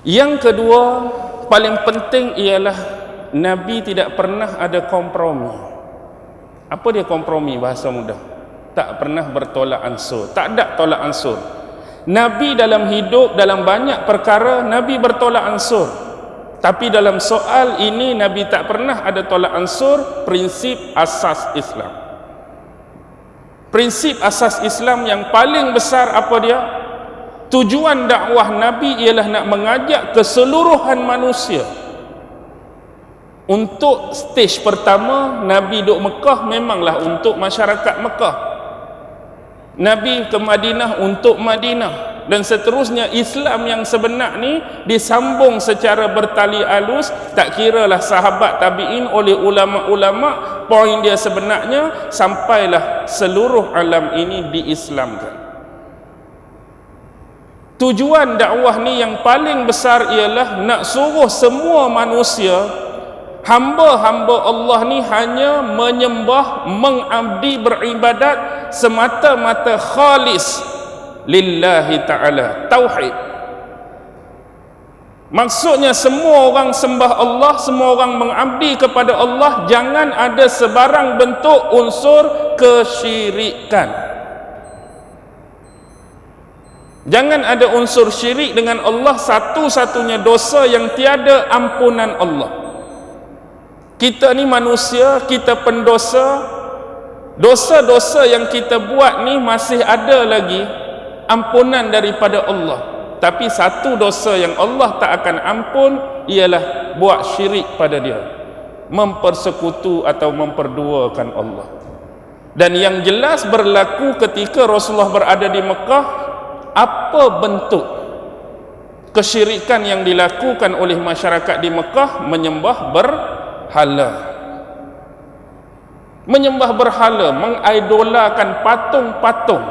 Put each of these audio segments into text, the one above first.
Yang kedua, paling penting ialah Nabi tidak pernah ada kompromi. Apa dia kompromi bahasa mudah? Tak pernah bertolak ansur. Tak ada tolak ansur. Nabi dalam hidup, dalam banyak perkara Nabi bertolak ansur. Tapi dalam soal ini Nabi tak pernah ada tolak ansur. Prinsip asas Islam. Prinsip asas Islam yang paling besar apa dia? Tujuan dakwah Nabi ialah nak mengajak keseluruhan manusia. Untuk stage pertama, Nabi duduk Mekah memanglah untuk masyarakat Mekah. Nabi ke Madinah untuk Madinah. Dan seterusnya Islam yang sebenar ni disambung secara bertali alus. Tak kiralah sahabat tabi'in oleh ulama-ulama. Poin dia sebenarnya sampailah seluruh alam ini diislamkan. Tujuan dakwah ni yang paling besar ialah nak suruh semua manusia, hamba-hamba Allah ni hanya menyembah, mengabdi, beribadat semata-mata khalis lillahi ta'ala, tauhid. Maksudnya semua orang sembah Allah, semua orang mengabdi kepada Allah, jangan ada sebarang bentuk unsur kesyirikan. Jangan ada unsur syirik dengan Allah, satu-satunya dosa yang tiada ampunan Allah. Kita ni manusia, kita pendosa. Dosa-dosa yang kita buat ni masih ada lagi ampunan daripada Allah. Tapi satu dosa yang Allah tak akan ampun ialah buat syirik pada dia, mempersekutu atau memperduakan Allah. Dan yang jelas berlaku ketika Rasulullah berada di Mekah. Apa bentuk kesyirikan yang dilakukan oleh masyarakat di Mekah? Menyembah berhala. Menyembah berhala, mengidolakan patung-patung.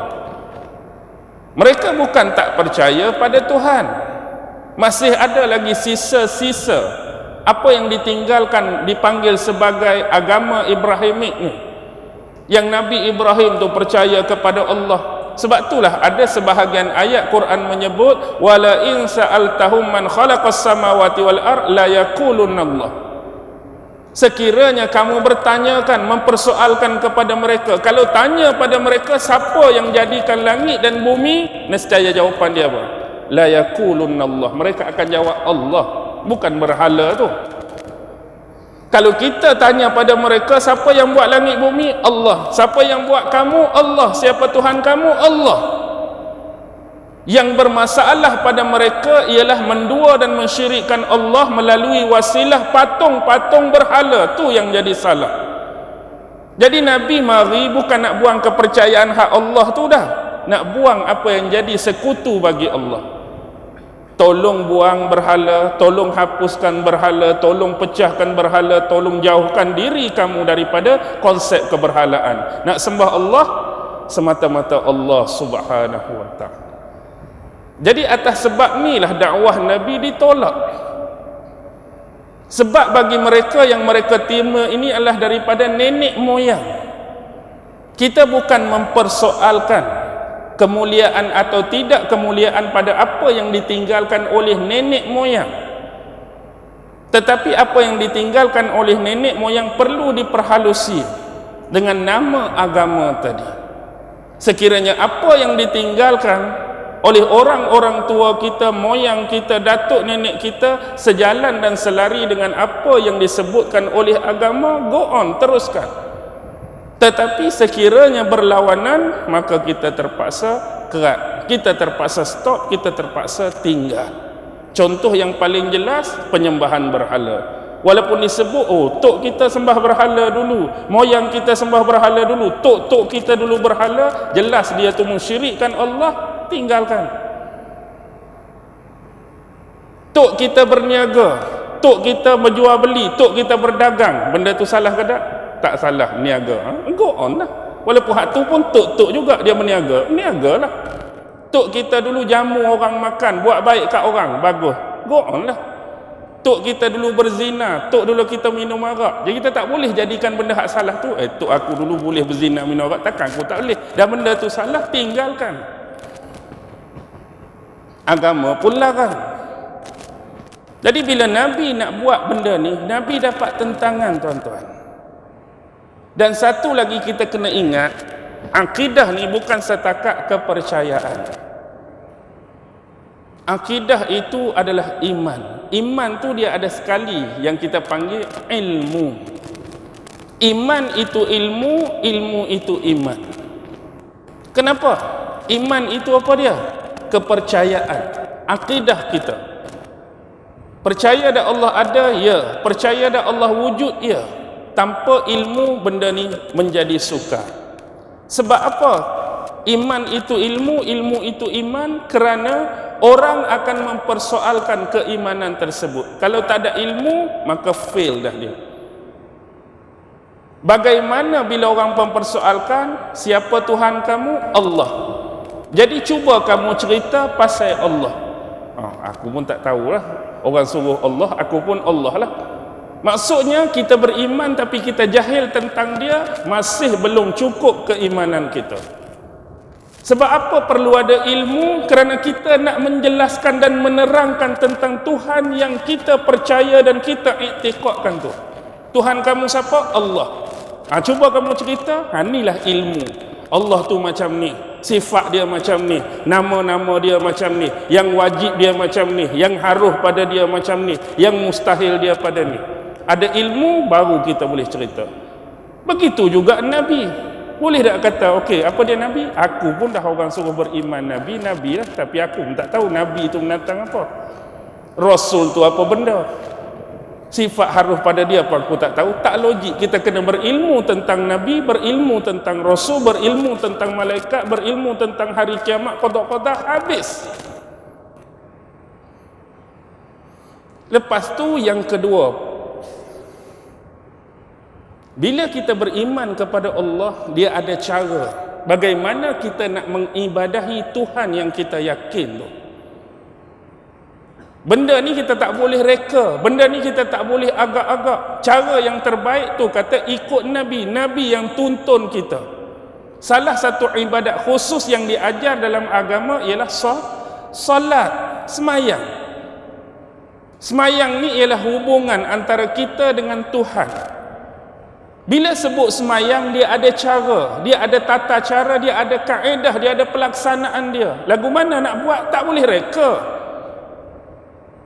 Mereka bukan tak percaya pada Tuhan. Masih ada lagi sisa-sisa apa yang ditinggalkan, dipanggil sebagai agama Ibrahimik ni. Yang Nabi Ibrahim tu percaya kepada Allah. Sebab itulah ada sebahagian ayat Quran menyebut wala in sa'altahum man khalaqas samawati wal ard la yaqulunallah. Sekiranya kamu bertanyakan, mempersoalkan kepada mereka, kalau tanya pada mereka siapa yang jadikan langit dan bumi, nescaya jawapan dia apa? La yaqulunallah. Mereka akan jawab Allah, bukan berhala tu. Kalau kita tanya pada mereka, siapa yang buat langit bumi? Allah. Siapa yang buat kamu? Allah. Siapa Tuhan kamu? Allah. Yang bermasalah pada mereka ialah mendua dan mensyirikkan Allah melalui wasilah patung-patung berhala. Tu yang jadi salah. Jadi Nabi mari bukan nak buang kepercayaan hak Allah tu dah. Nak buang apa yang jadi sekutu bagi Allah. Tolong buang berhala, tolong hapuskan berhala, tolong pecahkan berhala, tolong jauhkan diri kamu daripada konsep keberhalaan. Nak sembah Allah semata-mata Allah Subhanahu wa ta'ala. Jadi atas sebab inilah dakwah Nabi ditolak. Sebab bagi mereka yang mereka terima ini adalah daripada nenek moyang. Kita bukan mempersoalkan kemuliaan atau tidak kemuliaan pada apa yang ditinggalkan oleh nenek moyang, tetapi apa yang ditinggalkan oleh nenek moyang perlu diperhalusi dengan nama agama tadi. Sekiranya apa yang ditinggalkan oleh orang-orang tua kita, moyang kita, datuk nenek kita sejalan dan selari dengan apa yang disebutkan oleh agama, go on, teruskan. Tetapi sekiranya berlawanan, maka kita terpaksa kerat, kita terpaksa stop, kita terpaksa tinggal. Contoh yang paling jelas, penyembahan berhala. Walaupun disebut, oh tok kita sembah berhala dulu, moyang kita sembah berhala dulu, tok kita dulu berhala, jelas dia tu mensyirikkan Allah, tinggalkan. Tok kita berniaga, tok kita berjual beli, tok kita berdagang, benda tu salah ke tak? Tak salah, niaga. Go on lah. Walaupun hak tu pun tok juga dia berniaga, niaga lah. Tok kita dulu jamu orang makan, buat baik kat orang, bagus. Go on lah. Tok kita dulu berzina, tok dulu kita minum arak. Jadi kita tak boleh jadikan benda hak salah tu, tok aku dulu boleh berzina minum arak, takkan aku tak boleh. Dan benda tu salah, tinggalkan. Agama pun larang. Jadi bila Nabi nak buat benda ni, Nabi dapat tentangan, tuan-tuan. Dan satu lagi kita kena ingat, akidah ni bukan setakat kepercayaan. Akidah itu adalah iman. Iman tu dia ada sekali yang kita panggil ilmu. Iman itu ilmu, ilmu itu iman. Kenapa? Iman itu apa dia? Kepercayaan. Akidah kita. Percaya dah Allah ada, ya. Percaya dah Allah wujud, ya. Tanpa ilmu, benda ni menjadi sukar. Sebab apa? Iman itu ilmu, ilmu itu iman, kerana orang akan mempersoalkan keimanan tersebut. Kalau tak ada ilmu, maka fail dah dia. Bagaimana bila orang mempersoalkan siapa Tuhan kamu? Allah. Jadi cuba kamu cerita pasal Allah. Aku pun tak tahulah. Orang suruh Allah, aku pun Allah lah. Maksudnya kita beriman tapi kita jahil tentang dia, masih belum cukup keimanan kita. Sebab apa perlu ada ilmu? Kerana kita nak menjelaskan dan menerangkan tentang Tuhan yang kita percaya dan kita iktikadkan tu. Tuhan kamu siapa? Allah. Cuba kamu cerita, inilah ilmu. Allah tu macam ni, sifat dia macam ni, nama-nama dia macam ni, yang wajib dia macam ni, yang haruh pada dia macam ni, yang mustahil dia pada ni. Ada ilmu baru kita boleh cerita. Begitu juga Nabi. Boleh tak kata, okey, apa dia Nabi? Aku pun dah orang suruh beriman Nabi, Nabi lah, tapi aku pun tak tahu Nabi itu menatang apa. Rasul tu apa benda? Sifat haruh pada dia apa aku tak tahu. Tak logik. Kita kena berilmu tentang Nabi, berilmu tentang Rasul, berilmu tentang malaikat, berilmu tentang hari kiamat, qada-qada, habis. Lepas tu yang kedua, bila kita beriman kepada Allah, dia ada cara bagaimana kita nak mengibadahi Tuhan yang kita yakin tu. Benda ni kita tak boleh reka, benda ni kita tak boleh agak-agak. Cara yang terbaik tu kata ikut Nabi, Nabi yang tuntun kita. Salah satu ibadat khusus yang diajar dalam agama ialah solat, semayang. Semayang ni ialah hubungan antara kita dengan Tuhan. Bila sebut semayang, dia ada cara, dia ada tata cara, dia ada kaedah, dia ada pelaksanaan dia. Lagu mana nak buat tak boleh reka.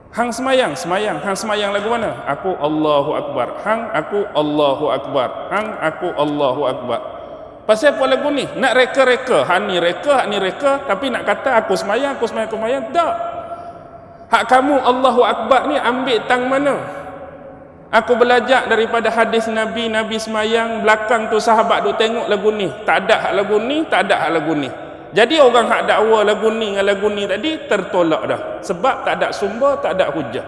Hang semayang, semayang. Hang semayang lagu mana? Aku Allahu Akbar. Hang aku Allahu Akbar. Hang aku Allahu Akbar. Pasal apa lagu ni? Nak reka-reka. Hang ni reka, hang ni reka. Tapi nak kata aku semayang, aku semayang, aku semayang. Tak. Hak kamu Allahu Akbar ni ambil tang mana? Aku belajar daripada hadis Nabi, Nabi semayang. Belakang tu sahabat tu tengok lagu ni. Tak ada hak lagu ni, tak ada hak lagu ni. Jadi orang hak dakwa lagu ni dengan lagu ni tadi tertolak dah. Sebab tak ada sumber, tak ada hujah.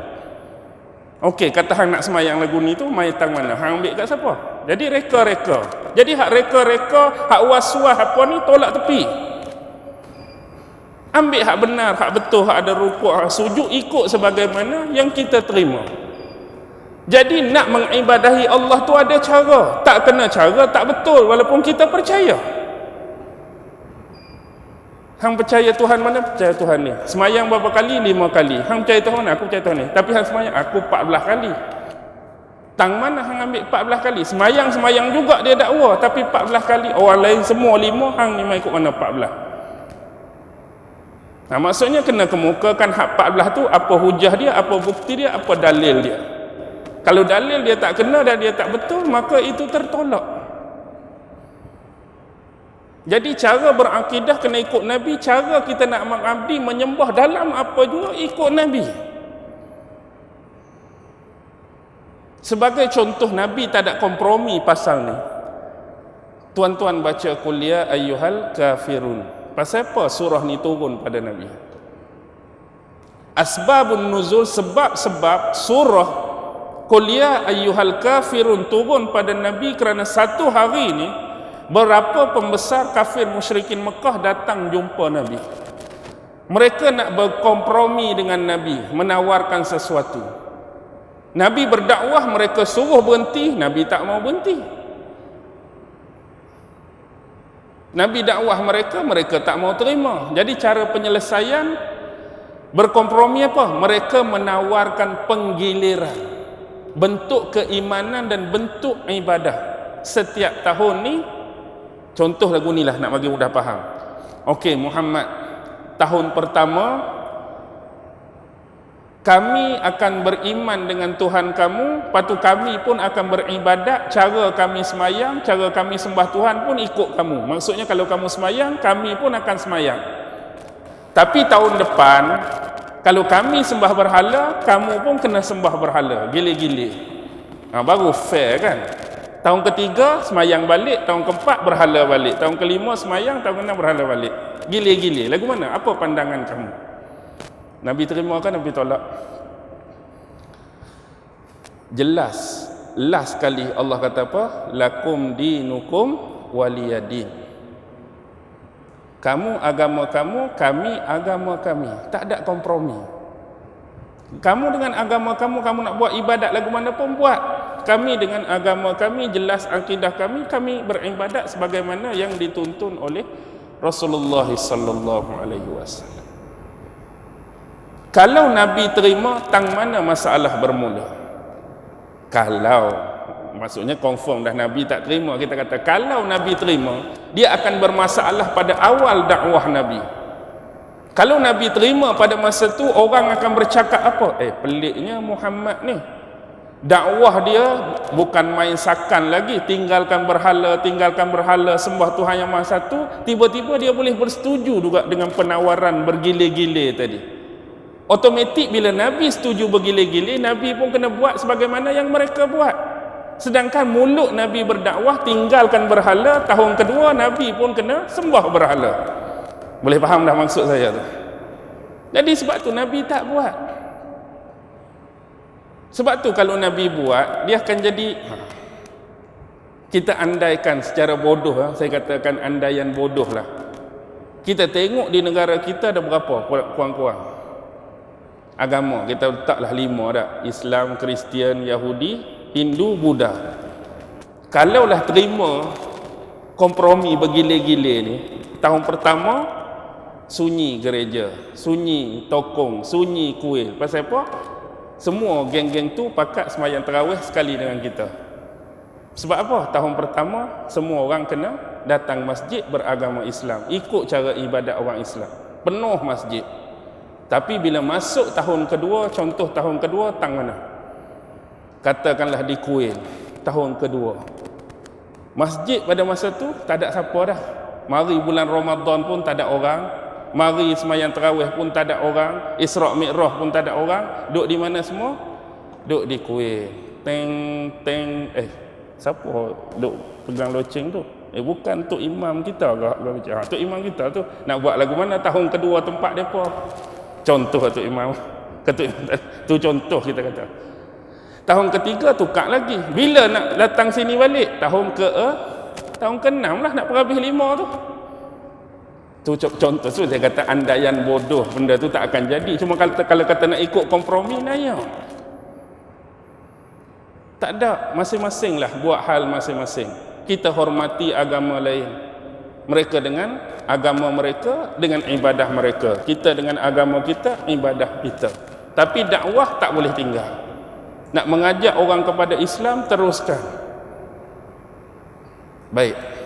Okey, kata hang nak semayang lagu ni tu, main tang mana? Hang ambil kat siapa? Jadi reka-reka. Jadi hak reka-reka, hak was-was apa ni tolak tepi. Ambil hak benar, hak betul, hak ada rukuk, hak sujud, ikut sebagaimana yang kita terima. Jadi nak mengibadahi Allah tu ada cara. Tak kena cara, tak betul walaupun kita percaya. Hang percaya Tuhan mana? Percaya Tuhan ni. Semayang berapa kali? 5 kali. Hang percaya Tuhan mana? Aku percaya Tuhan ni. Tapi hang semayang, aku 14 kali. Tang mana hang ambil 14 kali? Semayang juga dia dakwa, tapi 14 kali. Orang lain semua 5, hang ni mai ikut mana 14? Nah, maksudnya kena kemukakan hak 14 tu, apa hujah dia, apa bukti dia, apa dalil dia. Kalau dalil dia tak kena dan dia tak betul, maka itu tertolak. Jadi cara berakidah kena ikut Nabi, cara kita nak mengabdi, menyembah dalam apa juga ikut Nabi. Sebagai contoh, Nabi tak ada kompromi pasal ni. Tuan-tuan baca kuliah ayyuhal kafirun. Pasal apa surah ni turun pada Nabi? Asbabun nuzul, sebab-sebab surah kuliah ayyuhal kafirun turun pada Nabi kerana satu hari ni berapa pembesar kafir musyrikin Mekah datang jumpa Nabi. Mereka nak berkompromi dengan Nabi, menawarkan sesuatu. Nabi berdakwah, mereka suruh berhenti, Nabi tak mau berhenti. Nabi dakwah mereka, mereka tak mau terima. Jadi cara penyelesaian, Berkompromi apa? Mereka menawarkan penggiliran, bentuk keimanan dan bentuk ibadah. Setiap tahun ni, contoh lagu ni lah nak bagi mudah faham. Okey Muhammad, tahun pertama kami akan beriman dengan Tuhan kamu, lepas tu kami pun akan beribadat, cara kami semayang, cara kami sembah Tuhan pun ikut kamu. Maksudnya kalau kamu semayang, kami pun akan semayang. Tapi tahun depan, kalau kami sembah berhala, kamu pun kena sembah berhala. Gile-gile. Baru fair kan? Tahun ketiga, semayang balik. Tahun keempat, berhala balik. Tahun kelima, semayang. Tahun keenam, berhala balik. Gile-gile. Lagu mana? Apa pandangan kamu? Nabi terima kan Nabi tolak? Jelas. Last sekali Allah kata apa? Lakum dinukum waliyadin. Kamu agama kamu, kami agama kami. Tak ada kompromi. Kamu dengan agama kamu, kamu nak buat ibadat lagu mana pun buat. Kami dengan agama kami, jelas akidah kami, kami beribadat sebagaimana yang dituntun oleh Rasulullah sallallahu alaihi wasallam. Kalau Nabi terima, tang mana masalah bermula? Kalau, maksudnya confirm dah Nabi tak terima, kita kata kalau Nabi terima, dia akan bermasalah pada awal dakwah Nabi. Kalau Nabi terima pada masa tu, orang akan bercakap apa? Peliknya Muhammad ni, dakwah dia bukan main sakan lagi, tinggalkan berhala, sembah Tuhan yang Maha Satu. Tiba-tiba dia boleh bersetuju juga dengan penawaran bergile-gile tadi. Automatik bila Nabi setuju bergile-gile, Nabi pun kena buat sebagaimana yang mereka buat. Sedangkan mulut Nabi berdakwah, tinggalkan berhala, tahun kedua Nabi pun kena sembah berhala. Boleh faham dah maksud saya tu? Jadi sebab tu Nabi tak buat. Sebab tu kalau Nabi buat, dia akan jadi, kita andaikan secara bodoh, saya katakan andaian bodoh lah. Kita tengok di negara kita ada berapa kurang-kurang agama, kita letaklah 5 dah. Islam, Kristian, Yahudi, Hindu, Buddha. Kalaulah terima kompromi bergile-gile ni, tahun pertama sunyi gereja, sunyi tokong, sunyi kuil. Pasal apa? Semua geng-geng tu pakat semayang tarawih sekali dengan kita. Sebab apa? Tahun pertama semua orang kena datang masjid beragama Islam, ikut cara ibadat orang Islam, penuh masjid. Tapi bila masuk tahun kedua, contoh tahun kedua, tang mana? Katakanlah di kuil, tahun kedua. Masjid pada masa tu tak ada siapa dah. Mari bulan Ramadan pun tak ada orang. Mari semayang tarawih pun tak ada orang. Isra' Mi'raj pun tak ada orang. Duduk di mana semua? Duduk di kuil. Teng. Siapa duduk pegang loceng tu? Bukan Tok Imam kita ke? Tok Imam kita tu nak buat lagu mana? Tahun kedua tempat depa. Contoh Tok Imam. Tu contoh kita kata. Tahun ketiga tukar lagi. Bila nak datang sini balik? Tahun ke-6 lah nak perhabis 5 tu. Tu contoh tu saya kata andaian bodoh, benda tu tak akan jadi. Cuma kalau kata nak ikut kompromi, naya. Tak ada, masing-masing lah buat hal masing-masing. Kita hormati agama lain. Mereka dengan agama mereka, dengan ibadah mereka. Kita dengan agama kita, ibadah kita. Tapi dakwah tak boleh tinggal. Nak mengajak orang kepada Islam, teruskan. Baik.